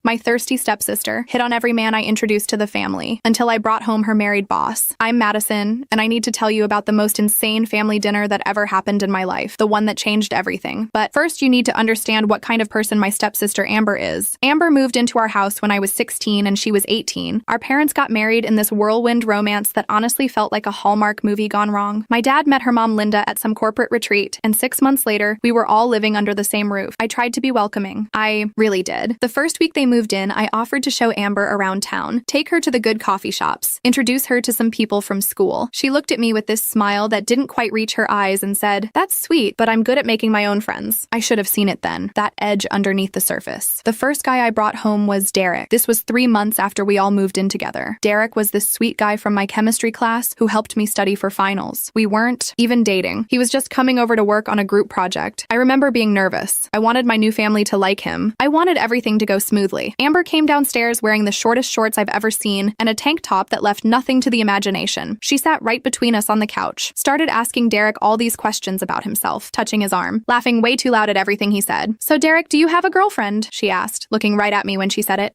my thirsty stepsister, hit on every man I introduced to the family, until I brought home her married boss. I'm Madison, and I need to tell you about the most insane family dinner that ever happened in my life, the one that changed everything. But first, you need to understand what kind of person my stepsister Amber is. Amber moved into our house when I was 16 and she was 18. Our parents got married in this whirlwind romance that honestly felt like a Hallmark movie gone wrong. My dad met her mom Linda at some corporate retreat, and 6 months later, we were all living under the same roof. I tried to be welcoming. I really did. The first week they moved in, I offered to show Amber around town, take her to the good coffee shops, introduce her to some people from school. She looked at me with this smile that didn't quite reach her eyes and said, "That's sweet, but I'm good at making my own friends." I should have seen it then, that edge underneath the surface. The first guy I brought home was Derek. This was 3 months after we all moved in together. Derek was this sweet guy from my chemistry class who helped me study for finals. We weren't even dating. He was just coming over to work on a group project. I remember being nervous. I wanted my new family to like him. I wanted everything to go smoothly. Amber came downstairs wearing the shortest shorts I've ever seen and a tank top that left nothing to the imagination. She sat right between us on the couch, started asking Derek all these questions about himself, touching his arm, laughing way too loud at everything he said. "So Derek, do you have a girlfriend?" she asked, looking right at me when she said it.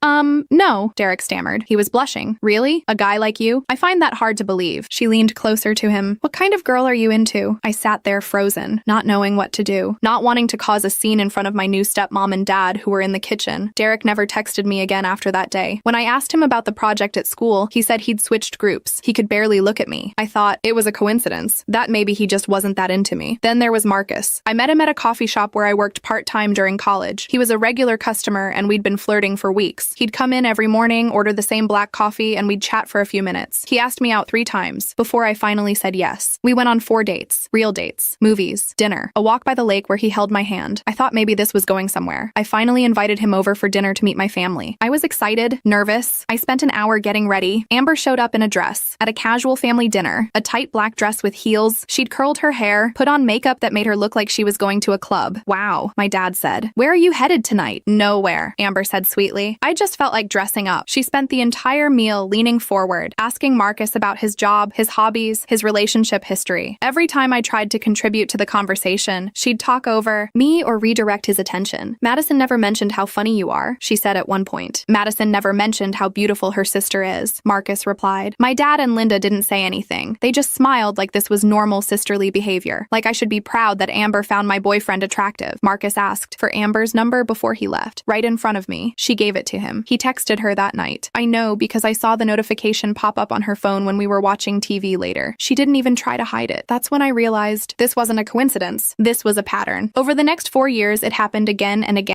No, Derek stammered. He was blushing. "Really? A guy like you? I find that hard to believe." She leaned closer to him. "What kind of girl are you into?" I sat there frozen, not knowing what to do, not wanting to cause a scene in front of my new stepmom and dad who were in the kitchen. Derek never texted me again after that day. When I asked him about the project at school, he said he'd switched groups. He could barely look at me. I thought it was a coincidence, that maybe he just wasn't that into me. Then there was Marcus. I met him at a coffee shop where I worked part-time during college. He was a regular customer and we'd been flirting for weeks. He'd come in every morning, order the same black coffee, and we'd chat for a few minutes. He asked me out 3 times before I finally said yes. We went on 4 dates, real dates, movies, dinner, a walk by the lake where he held my hand. I thought maybe this was going somewhere. I finally invited him over for dinner to meet my family. I was excited, nervous. I spent an hour getting ready. Amber showed up in a dress at a casual family dinner, a tight black dress with heels. She'd curled her hair, put on makeup that made her look like she was going to a club. "Wow," my dad said. "Where are you headed tonight?" "Nowhere," Amber said sweetly. I just felt like dressing up. She spent the entire meal leaning forward, asking Marcus about his job, his hobbies, his relationship history. Every time I tried to contribute to the conversation, she'd talk over me or redirect his attention. "Madison never mentioned how funny you are," she said at one point. "Madison never mentioned how beautiful her sister is," Marcus replied. My dad and Linda didn't say anything. They just smiled like this was normal sisterly behavior, like I should be proud that Amber found my boyfriend attractive. Marcus asked for Amber's number before he left. Right in front of me. She gave it to him. He texted her that night. I know because I saw the notification pop up on her phone when we were watching TV later. She didn't even try to hide it. That's when I realized this wasn't a coincidence. This was a pattern. Over the next 4 years, it happened again and again.